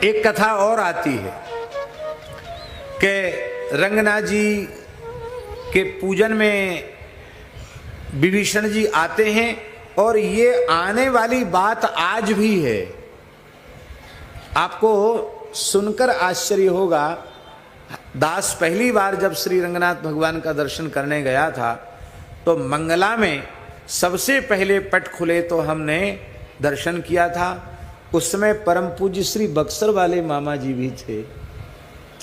एक कथा और आती है कि रंगनाथ जी के पूजन में विभीषण जी आते हैं और ये आने वाली बात आज भी है। आपको सुनकर आश्चर्य होगा, दास पहली बार जब श्री रंगनाथ भगवान का दर्शन करने गया था तो मंगला में सबसे पहले पट खुले तो हमने दर्शन किया था। उस समय परम पूज्य श्री बक्सर वाले मामा जी भी थे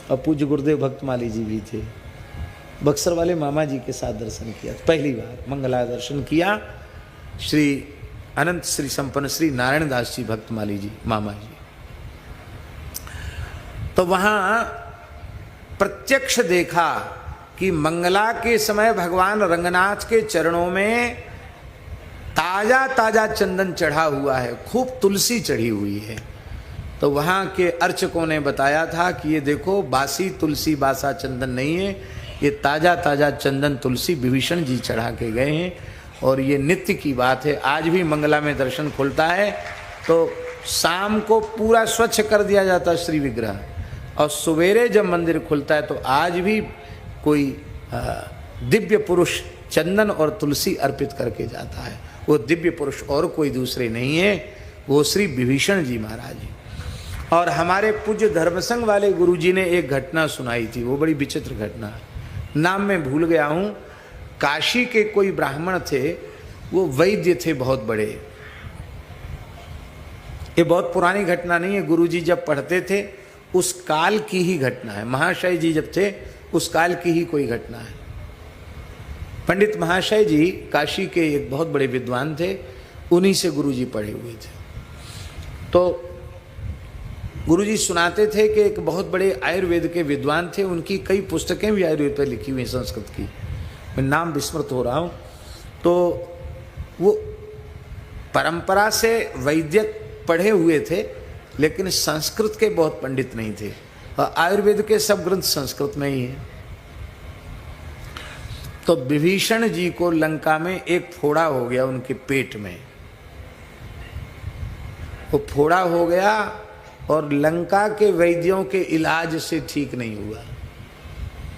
और पूज्य गुरुदेव भक्तमाली जी भी थे। बक्सर वाले मामा जी के साथ दर्शन किया पहली बार, मंगला दर्शन किया। श्री अनंत श्री संपन्न श्री नारायण दास जी भक्तमाली जी मामा जी, तो वहां प्रत्यक्ष देखा कि मंगला के समय भगवान रंगनाथ के चरणों में ताजा ताजा चंदन चढ़ा हुआ है, खूब तुलसी चढ़ी हुई है। तो वहाँ के अर्चकों ने बताया था कि ये देखो बासी तुलसी बासा चंदन नहीं है, ये ताजा ताजा चंदन तुलसी विभीषण जी चढ़ा के गए हैं और ये नित्य की बात है। आज भी मंगला में दर्शन खुलता है तो शाम को पूरा स्वच्छ कर दिया जाता है श्री विग्रह, और सवेरे जब मंदिर खुलता है तो आज भी कोई दिव्य पुरुष चंदन और तुलसी अर्पित करके जाता है। वो दिव्य पुरुष और कोई दूसरे नहीं है, वो श्री विभीषण जी महाराज जी। और हमारे पूज्य धर्मसंघ वाले गुरुजी ने एक घटना सुनाई थी, वो बड़ी विचित्र घटना, नाम मैं भूल गया हूँ। काशी के कोई ब्राह्मण थे, वो वैद्य थे बहुत बड़े। ये बहुत पुरानी घटना नहीं है, गुरुजी जब पढ़ते थे उस काल की ही घटना है। महाशय जी जब थे उस काल की ही कोई घटना है। पंडित महाशय जी काशी के एक बहुत बड़े विद्वान थे, उन्हीं से गुरुजी पढ़े हुए थे। तो गुरुजी सुनाते थे कि एक बहुत बड़े आयुर्वेद के विद्वान थे, उनकी कई पुस्तकें भी आयुर्वेद पर लिखी हुई हैं संस्कृत की, मैं नाम विस्मृत हो रहा हूँ। तो वो परंपरा से वैद्य पढ़े हुए थे लेकिन संस्कृत के बहुत पंडित नहीं थे, और आयुर्वेद के सब ग्रंथ संस्कृत में ही हैं। तो विभीषण जी को लंका में एक फोड़ा हो गया उनके पेट में, वो फोड़ा हो गया और लंका के वैद्यों के इलाज से ठीक नहीं हुआ।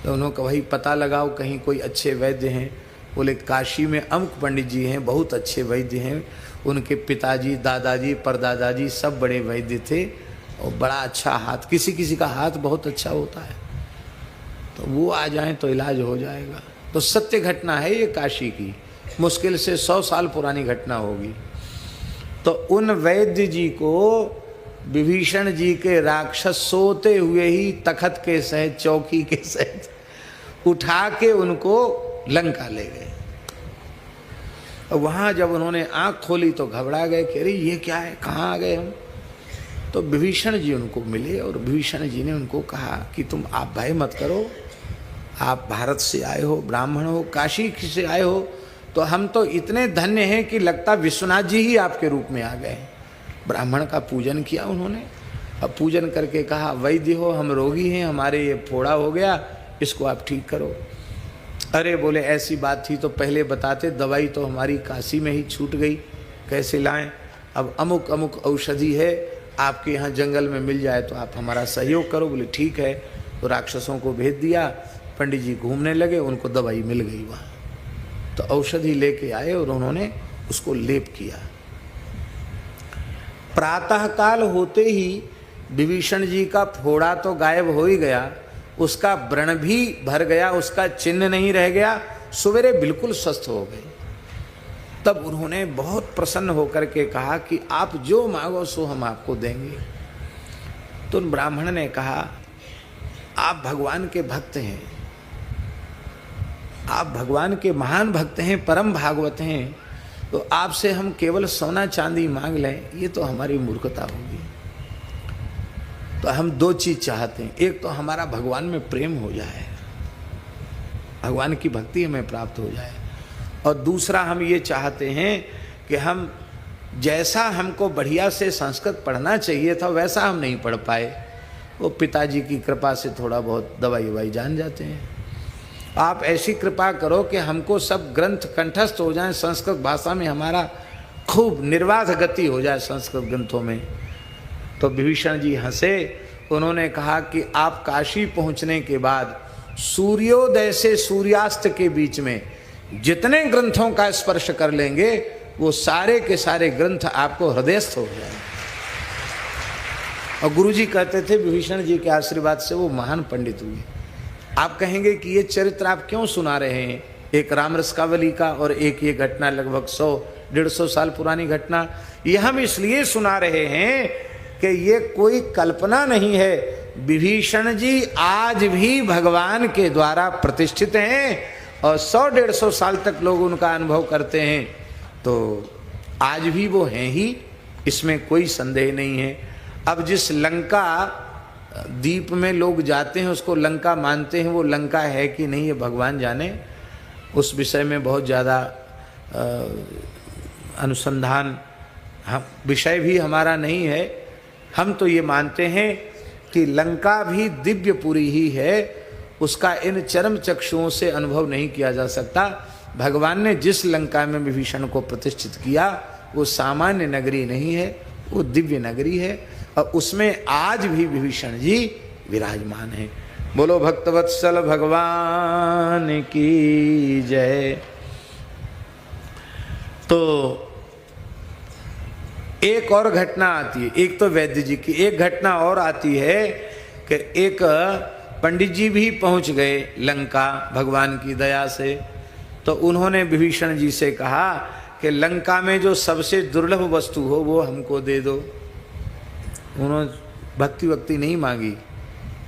तो उन्होंने कहा भाई पता लगाओ कहीं कोई अच्छे वैद्य हैं। बोले काशी में अमुक पंडित जी हैं, बहुत अच्छे वैद्य हैं, उनके पिताजी दादाजी परदादाजी सब बड़े वैद्य थे और बड़ा अच्छा हाथ, किसी किसी का हाथ बहुत अच्छा होता है, तो वो आ जाएं तो इलाज हो जाएगा। तो सत्य घटना है ये, काशी की मुश्किल से 100 साल पुरानी घटना होगी। तो उन वैद्य जी को विभीषण जी के राक्षस सोते हुए ही तखत के सहित चौकी के सहित उठा के उनको लंका ले गए। और वहाँ जब उन्होंने आँख खोली तो घबरा गए कि अरे ये क्या है, कहाँ आ गए हम। तो विभीषण जी उनको मिले और विभीषण जी ने उनको कहा कि तुम आप भय मत करो, आप भारत से आए हो, ब्राह्मण हो, काशी से आए हो, तो हम तो इतने धन्य हैं कि लगता विश्वनाथ जी ही आपके रूप में आ गए। ब्राह्मण का पूजन किया उन्होंने, अब पूजन करके कहा वैद्य हो, हम रोगी हैं, हमारे ये फोड़ा हो गया, इसको आप ठीक करो। अरे बोले ऐसी बात थी तो पहले बताते, दवाई तो हमारी काशी में ही छूट गई, कैसे लाएं। अब अमुक अमुक औषधि है आपके यहाँ जंगल में मिल जाए तो आप हमारा सहयोग करो। बोले ठीक है। तो राक्षसों को भेज दिया, पंडित जी घूमने लगे, उनको दवाई मिल गई वहाँ। तो औषधि लेके आए और उन्होंने उसको लेप किया। प्रातः काल होते ही विभीषण जी का फोड़ा तो गायब हो ही गया, उसका व्रण भी भर गया, उसका चिन्ह नहीं रह गया, सवेरे बिल्कुल स्वस्थ हो गए। तब उन्होंने बहुत प्रसन्न होकर के कहा कि आप जो मांगो सो हम आपको देंगे। तो उन ब्राह्मण ने कहा आप भगवान के भक्त हैं, आप भगवान के महान भक्त हैं, परम भागवत हैं, तो आपसे हम केवल सोना चांदी मांग लें ये तो हमारी मूर्खता होगी। तो हम दो चीज चाहते हैं, एक तो हमारा भगवान में प्रेम हो जाए, भगवान की भक्ति हमें प्राप्त हो जाए, और दूसरा हम ये चाहते हैं कि हम जैसा हमको बढ़िया से संस्कृत पढ़ना चाहिए था वैसा हम नहीं पढ़ पाए, वो पिताजी की कृपा से थोड़ा बहुत दवाई ववाई जान जाते हैं। आप ऐसी कृपा करो कि हमको सब ग्रंथ कंठस्थ हो जाएं, संस्कृत भाषा में हमारा खूब निर्बाध गति हो जाए संस्कृत ग्रंथों में। तो विभीषण जी हंसे। उन्होंने कहा कि आप काशी पहुंचने के बाद सूर्योदय से सूर्यास्त के बीच में जितने ग्रंथों का स्पर्श कर लेंगे वो सारे के सारे ग्रंथ आपको हृदयस्थ हो जाएंगे। और गुरुजी कहते थे विभीषण जी के आशीर्वाद से वो महान पंडित हुए। आप कहेंगे कि ये चरित्र आप क्यों सुना रहे हैं, एक राम रसकावली का और एक ये घटना लगभग 100-150 साल पुरानी घटना। ये हम इसलिए सुना रहे हैं कि ये कोई कल्पना नहीं है। विभीषण जी आज भी भगवान के द्वारा प्रतिष्ठित हैं और 100-150 साल तक लोग उनका अनुभव करते हैं। तो आज भी वो हैं ही, इसमें कोई संदेह नहीं है। अब जिस लंका द्वीप में लोग जाते हैं उसको लंका मानते हैं, वो लंका है कि नहीं ये भगवान जाने। उस विषय में बहुत ज़्यादा अनुसंधान विषय भी हमारा नहीं है। हम तो ये मानते हैं कि लंका भी दिव्यपुरी ही है, उसका इन चरम चक्षुओं से अनुभव नहीं किया जा सकता। भगवान ने जिस लंका में विभीषण को प्रतिष्ठित किया वो सामान्य नगरी नहीं है, वो दिव्य नगरी है और उसमें आज भी विभीषण जी विराजमान हैं। बोलो भक्तवत्सल भगवान की जय। तो एक और घटना आती है, एक तो वैद्य जी की, एक घटना और आती है कि एक पंडित जी भी पहुंच गए लंका भगवान की दया से। तो उन्होंने विभीषण जी से कहा कि लंका में जो सबसे दुर्लभ वस्तु हो वो हमको दे दो। उन्होंने भक्ति नहीं मांगी,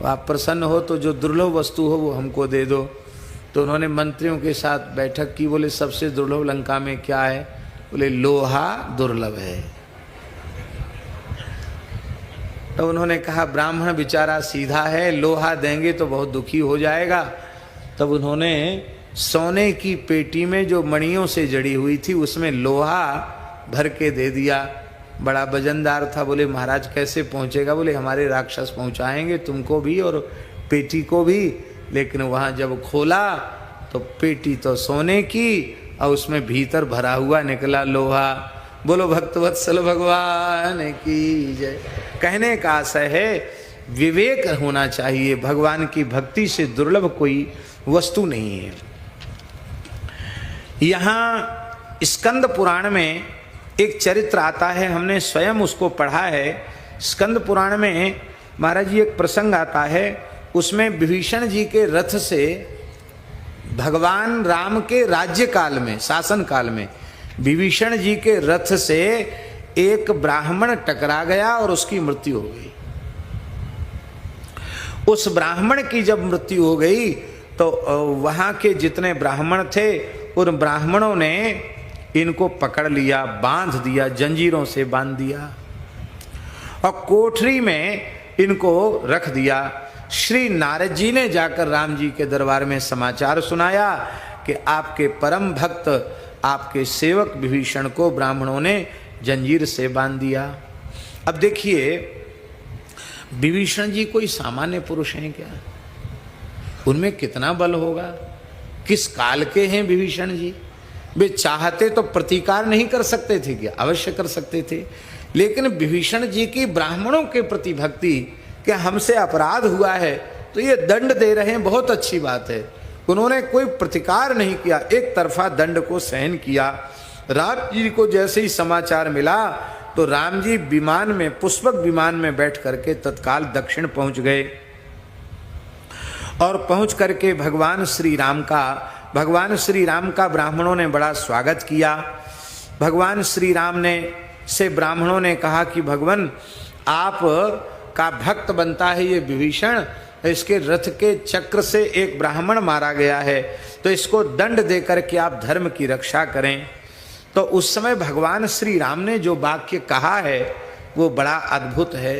आप प्रसन्न हो तो जो दुर्लभ वस्तु हो वो हमको दे दो। तो उन्होंने मंत्रियों के साथ बैठक की, बोले सबसे दुर्लभ लंका में क्या है? बोले लोहा दुर्लभ है। तो उन्होंने कहा ब्राह्मण बेचारा सीधा है, लोहा देंगे तो बहुत दुखी हो जाएगा। तब उन्होंने सोने की पेटी में जो मणियों से जड़ी हुई थी उसमें लोहा भर के दे दिया। बड़ा वजनदार था। बोले महाराज कैसे पहुंचेगा? बोले हमारे राक्षस पहुंचाएंगे तुमको भी और पेटी को भी। लेकिन वहाँ जब खोला तो पेटी तो सोने की और उसमें भीतर भरा हुआ निकला लोहा। बोलो भक्तवत्सल भगवान की जय। कहने का आशय है विवेक होना चाहिए, भगवान की भक्ति से दुर्लभ कोई वस्तु नहीं है। यहाँ स्कंद पुराण में एक चरित्र आता है, हमने स्वयं उसको पढ़ा है। स्कंद पुराण में महाराज जी एक प्रसंग आता है, उसमें विभीषण जी के रथ से भगवान राम के राज्य काल में, शासन काल में विभीषण जी के रथ से एक ब्राह्मण टकरा गया और उसकी मृत्यु हो गई। उस ब्राह्मण की जब मृत्यु हो गई तो वहां के जितने ब्राह्मण थे उन ब्राह्मणों ने इनको पकड़ लिया, बांध दिया, जंजीरों से बांध दिया और कोठरी में इनको रख दिया। श्री नारद जी ने जाकर राम जी के दरबार में समाचार सुनाया कि आपके परम भक्त, आपके सेवक विभीषण को ब्राह्मणों ने जंजीर से बांध दिया। अब देखिए विभीषण जी कोई सामान्य पुरुष हैं क्या? उनमें कितना बल होगा? किस काल के हैं विभीषण जी? वे चाहते तो प्रतिकार नहीं कर सकते थे क्या? अवश्य कर सकते थे। लेकिन विभीषण जी की ब्राह्मणों के प्रति भक्ति कि हमसे अपराध हुआ है तो ये दंड दे रहे हैं, बहुत अच्छी बात है। उन्होंने कोई प्रतिकार नहीं किया, एक तरफा दंड को सहन किया। राम जी को जैसे ही समाचार मिला तो राम जी विमान में, पुष्पक विमान में बैठ करके तत्काल दक्षिण पहुंच गए और पहुंच करके भगवान श्री राम का ब्राह्मणों ने बड़ा स्वागत किया। भगवान श्री राम ने से ब्राह्मणों ने कहा कि भगवान आप का भक्त बनता है ये विभीषण, इसके रथ के चक्र से एक ब्राह्मण मारा गया है तो इसको दंड देकर के आप धर्म की रक्षा करें। तो उस समय भगवान श्री राम ने जो वाक्य कहा है वो बड़ा अद्भुत है।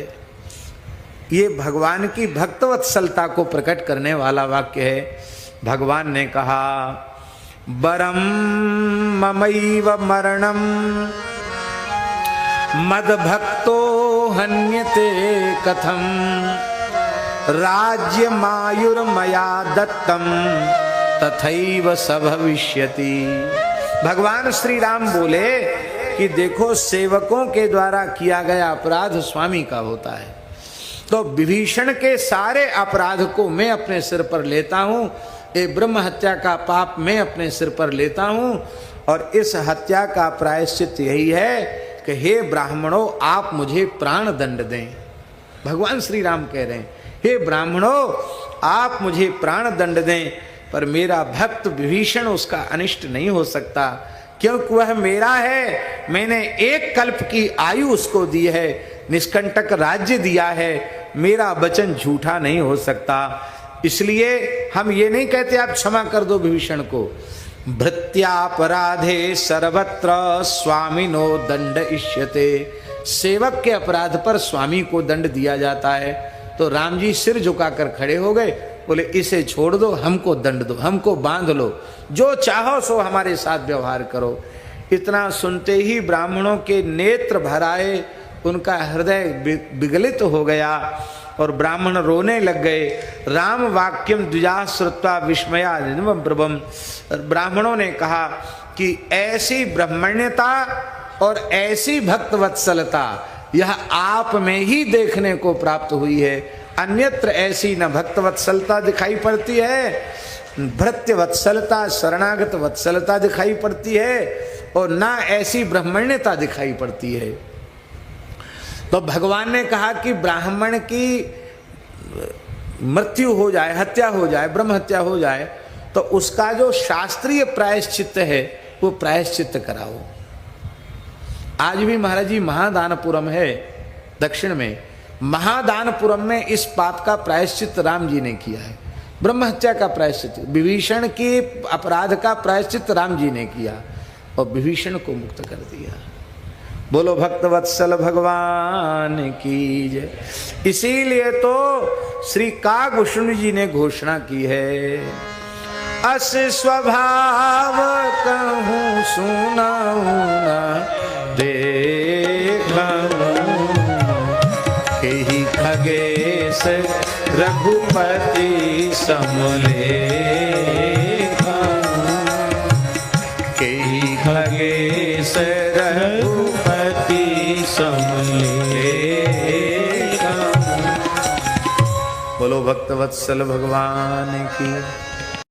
ये भगवान की भक्तवत्सलता को प्रकट करने वाला वाक्य है। भगवान ने कहा वरम ममैव मरणम मद भक्तो हन्यते कथम राज्य मायुर्मया दत्तम तथैव स भविष्यति। भगवान श्री राम बोले कि देखो सेवकों के द्वारा किया गया अपराध स्वामी का होता है, तो विभीषण के सारे अपराध को मैं अपने सिर पर लेता हूँ, ये ब्रह्म हत्या का पाप मैं अपने सिर पर लेता हूँ, और इस हत्या का प्रायश्चित यही है कि हे ब्राह्मणों आप मुझे प्राण दंड दें। भगवान श्री राम कह रहे हैं हे ब्राह्मणों आप मुझे प्राण दंड दें, पर मेरा भक्त विभीषण उसका अनिष्ट नहीं हो सकता, क्योंकि वह मेरा है, मैंने एक कल्प की आयु उसको दी है, निष्कंटक राज्य दिया है, मेरा वचन झूठा नहीं हो सकता। इसलिए हम ये नहीं कहते आप क्षमा कर दो विभीषण को, भृत्यापराधे सर्वत्र स्वामिनो दंड इष्यते, सेवक के अपराध पर स्वामी को दंड दिया जाता है। तो राम जी सिर झुकाकर खड़े हो गए, बोले इसे छोड़ दो, हमको दंड दो, हमको बांध लो, जो चाहो सो हमारे साथ व्यवहार करो। इतना सुनते ही ब्राह्मणों के नेत्र भर आए, उनका हृदय विगलित हो गया और ब्राह्मण रोने लग गए। राम वाक्यम द्विजा श्रुत्वा विस्मया प्रभम, ब्राह्मणों ने कहा कि ऐसी ब्रह्मण्यता और ऐसी भक्त वत्सलता यह आप में ही देखने को प्राप्त हुई है, अन्यत्र ऐसी न भक्त वत्सलता दिखाई पड़ती है, भृत्य वत्सलता शरणागत वत्सलता दिखाई पड़ती है, और ना ऐसी ब्राह्मण्यता दिखाई पड़ती है। तो भगवान ने कहा कि ब्राह्मण की मृत्यु हो जाए, हत्या हो जाए, ब्रह्म हत्या हो जाए, तो उसका जो शास्त्रीय प्रायश्चित्त है वो प्रायश्चित्त कराओ। आज भी महाराज जी महादानपुरम है दक्षिण में, महादानपुरम में इस पाप का प्रायश्चित्त राम जी ने किया है, ब्रह्म हत्या का प्रायश्चित्त, विभीषण के अपराध का प्रायश्चित्त राम जी ने किया और विभीषण को मुक्त कर दिया। बोलो भक्त वत्सल भगवान की जय। इसीलिए तो श्री कागभूषण जी ने घोषणा की है, अस स्वभाव कहूँ सुनाऊँ न देखूँ, केहि खगेश रघुपति समलेखूँ, केहि खगेश रघुपति समलेखूँ। बोलो भक्त वत्सल भगवान की।